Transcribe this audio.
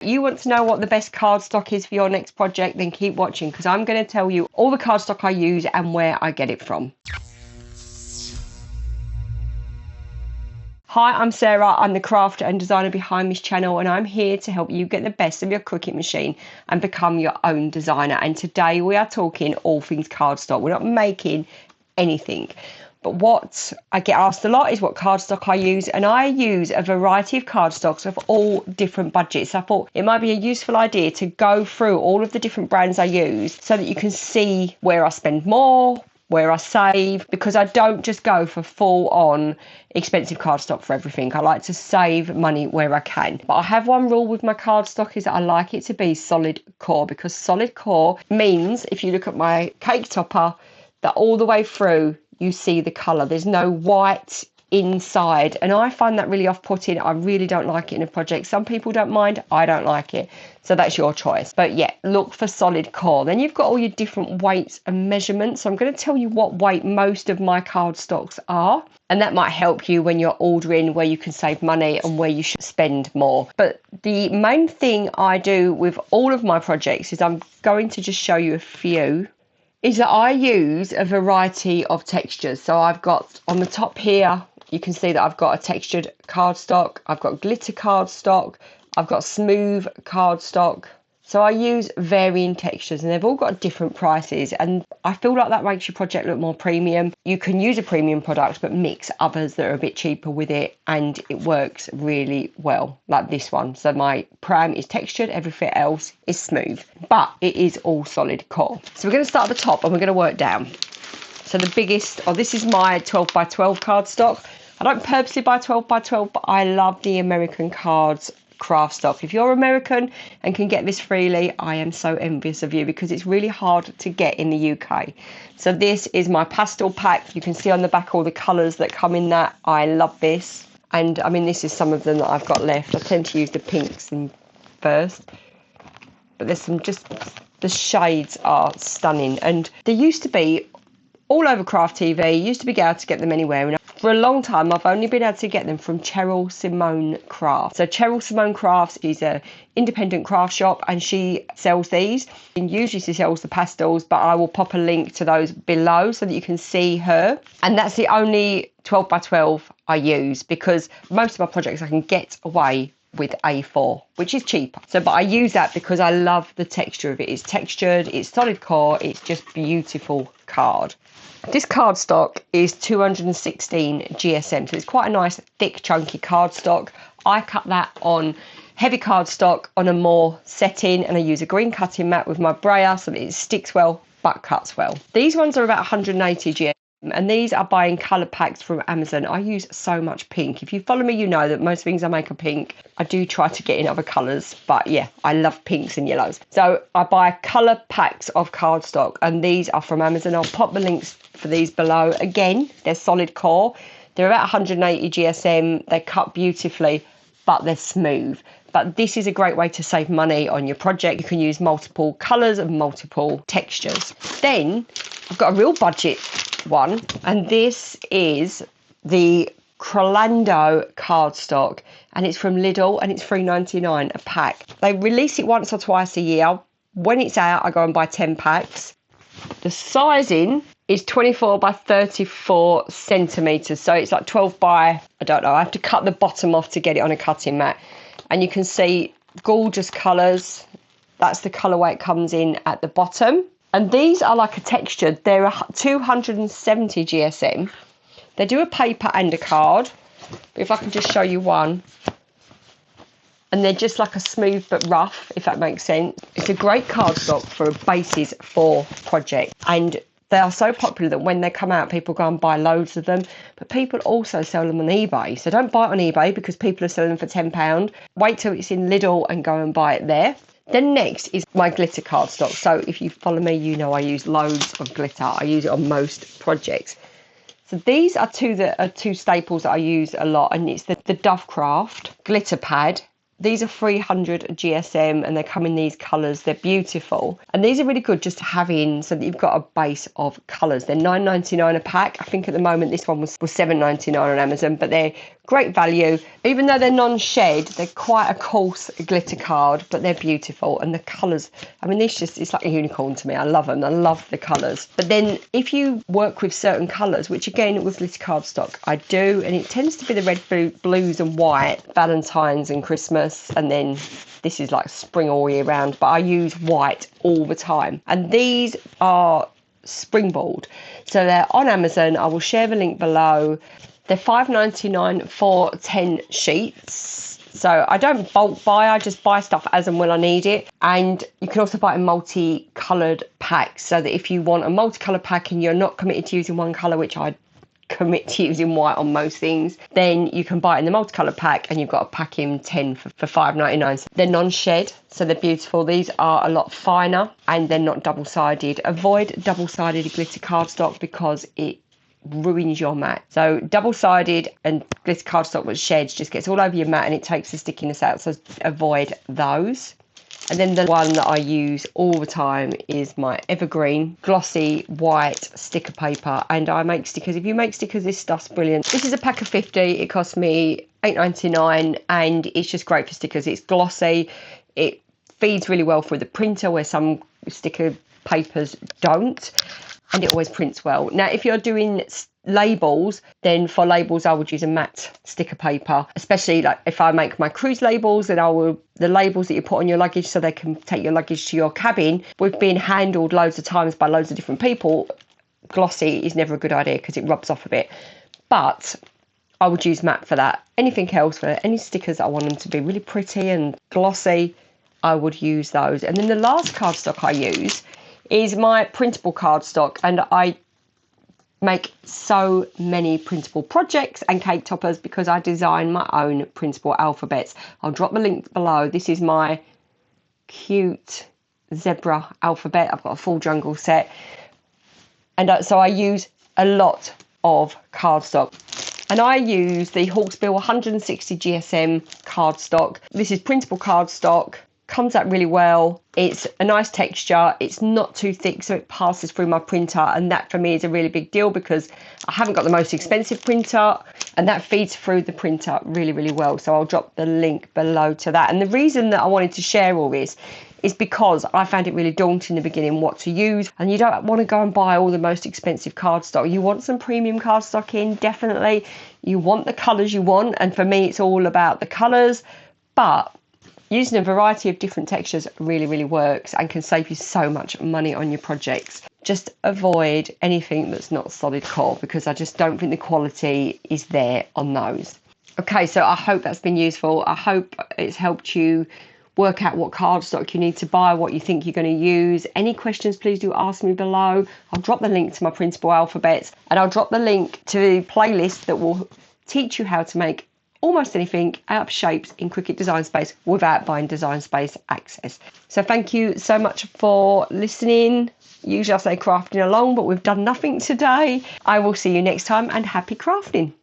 You want to know what the best cardstock is for your next project, then keep watching, because I'm going to tell you all the cardstock I use and where I get it from. Hi, I'm Sarah. I'm the crafter and designer behind this channel, and I'm here to help you get the best of your Cricut machine and become your own designer. And today we are talking all things cardstock. We're not making anything. But what I get asked a lot is what cardstock I use, and I use a variety of cardstocks of all different budgets. I thought it might be a useful idea to go through all of the different brands I use so that you can see where I spend more, where I save, because I don't just go for full on expensive cardstock for everything. I like to save money where I can. But I have one rule with my cardstock, is that I like it to be solid core, because solid core means, if you look at my cake topper, that all the way through you see the colour. There's no white inside, and I find that really off-putting. I really don't like it in a project. Some people don't mind, I don't like it, so that's your choice. But yeah, look for solid core. Then you've got all your different weights and measurements. So I'm going to tell you what weight most of my cardstocks are, and that might help you when you're ordering where you can save money and where you should spend more. But the main thing I do with all of my projects is, I'm going to just show you a few, is that I use a variety of textures. So I've got on the top here, you can see that I've got a textured cardstock, I've got glitter cardstock, I've got smooth cardstock. So I use varying textures, and they've all got different prices, and I feel like that makes your project look more premium. You can use a premium product but mix others that are a bit cheaper with it, and it works really well, like this one. So my pram is textured, everything else is smooth, but it is all solid core. So we're going to start at the top and we're going to work down. So the biggest, this is my 12 by 12 cardstock. I don't purposely buy 12 by 12, but I love the American cards craft stock. If you're American and can get this freely, I am so envious of you, because it's really hard to get in the UK. So this is my pastel pack. You can see on the back all the colours that come in that. I love this, and I mean, this is some of them that I've got left. I tend to use the pinks first, but there's some, just the shades are stunning, and there used to be all over Craft TV. You used to be able to get them anywhere, and for a long time I've only been able to get them from Cheryl Simone Crafts. So Cheryl Simone Crafts is an independent craft shop, and she sells these, and usually she sells the pastels, but I will pop a link to those below so that you can see her. And that's the only 12 by 12 I use, because most of my projects I can get away with A4, which is cheaper. So, but I use that because I love the texture of it. It's textured, it's solid core, it's just beautiful card. This cardstock is 216 GSM, so it's quite a nice thick chunky cardstock. I cut that on heavy cardstock on a more setting, and I use a green cutting mat with my brayer so that it sticks well but cuts well. These ones are about 180 GSM, and these are buying colour packs from Amazon. I use so much pink. If you follow me, you know that most things I make are pink. I do try to get in other colours, but yeah, I love pinks and yellows. So I buy colour packs of cardstock, and these are from Amazon. I'll pop the links for these below. Again, they're solid core. They're about 180 GSM. They cut beautifully, but they're smooth. But this is a great way to save money on your project. You can use multiple colours and multiple textures. Then I've got a real budget one, and this is the Crolando cardstock, and it's from Lidl, and it's $3.99 a pack. They release it once or twice a year. When it's out, I go and buy 10 packs. The sizing is 24 by 34 centimetres, so it's like 12 by, I don't know, I have to cut the bottom off to get it on a cutting mat. And you can see gorgeous colours. That's the colourway it comes in at the bottom. And these are like a texture. They're 270 GSM. They do a paper and a card. But if I can just show you one. And they're just like a smooth but rough, if that makes sense. It's a great cardstock for a basis for project. And they are so popular that when they come out, people go and buy loads of them. But people also sell them on eBay. So don't buy it on eBay, because people are selling them for £10. Wait till it's in Lidl and go and buy it there. Then next is my glitter cardstock. So if you follow me, you know I use loads of glitter. I use it on most projects. So these are two staples that I use a lot, and it's the Dovecraft glitter pad. These are 300 GSM, and they come in these colours. They're beautiful. And these are really good just to have in so that you've got a base of colours. They're $9.99 a pack. I think at the moment this one was $7.99 on Amazon, but they're great value. Even though they're non-shed, they're quite a coarse glitter card, but they're beautiful. And the colours, I mean, it's like a unicorn to me. I love them. I love the colours. But then if you work with certain colours, which again with glitter cardstock I do, and it tends to be the red, blues and white, Valentine's and Christmas, and then this is like spring all year round, but I use white all the time. And these are springboard, so they're on Amazon. I will share the link below. They're $5.99 for 10 sheets. So I don't bulk buy, I just buy stuff as and when I need it. And you can also buy a multi-coloured pack, so that if you want a multicoloured pack and you're not committed to using one colour, which I commit to using white on most things, then you can buy it in the multicoloured pack, and you've got a pack in 10 for $5.99. They're non-shed, so they're beautiful. These are a lot finer and they're not double-sided. Avoid double-sided glitter cardstock because it ruins your mat. So double-sided and glitter cardstock with sheds just gets all over your mat and it takes the stickiness out, so avoid those. And then the one that I use all the time is my evergreen glossy white sticker paper, and I make stickers. If you make stickers, this stuff's brilliant. This is a pack of 50. It cost me $8.99 and it's just great for stickers. It's glossy, it feeds really well through the printer where some sticker papers don't, and it always prints well. Now, if you're doing labels, then for labels I would use a matte sticker paper, especially like if I make my cruise labels, then the labels that you put on your luggage so they can take your luggage to your cabin, we've been handled loads of times by loads of different people. Glossy is never a good idea because it rubs off a bit, but I would use matte for that. Anything else, for any stickers I want them to be really pretty and glossy, I would use those. And then the last cardstock I use is my printable cardstock, and I make so many printable projects and cake toppers because I design my own printable alphabets. I'll drop the link below. This is my cute zebra alphabet. I've got a full jungle set, and so I use a lot of cardstock. And I use the Hawksbill 160 GSM cardstock. This is printable cardstock. Comes out really well. It's a nice texture. It's not too thick, so it passes through my printer, and that for me is a really big deal because I haven't got the most expensive printer, and that feeds through the printer really, really well. So I'll drop the link below to that. And the reason that I wanted to share all this is because I found it really daunting in the beginning what to use, and you don't want to go and buy all the most expensive cardstock. You want some premium cardstock in, definitely. You want the colours you want, and for me it's all about the colours, but using a variety of different textures really, really works and can save you so much money on your projects. Just avoid anything that's not solid core because I just don't think the quality is there on those. Okay, so I hope that's been useful. I hope it's helped you work out what cardstock you need to buy, what you think you're going to use. Any questions, please do ask me below. I'll drop the link to my printable alphabets, and I'll drop the link to the playlist that will teach you how to make almost anything out of shapes in Cricut Design Space without buying Design Space access. So thank you so much for listening. Usually I say crafting along, but we've done nothing today. I will see you next time, and happy crafting.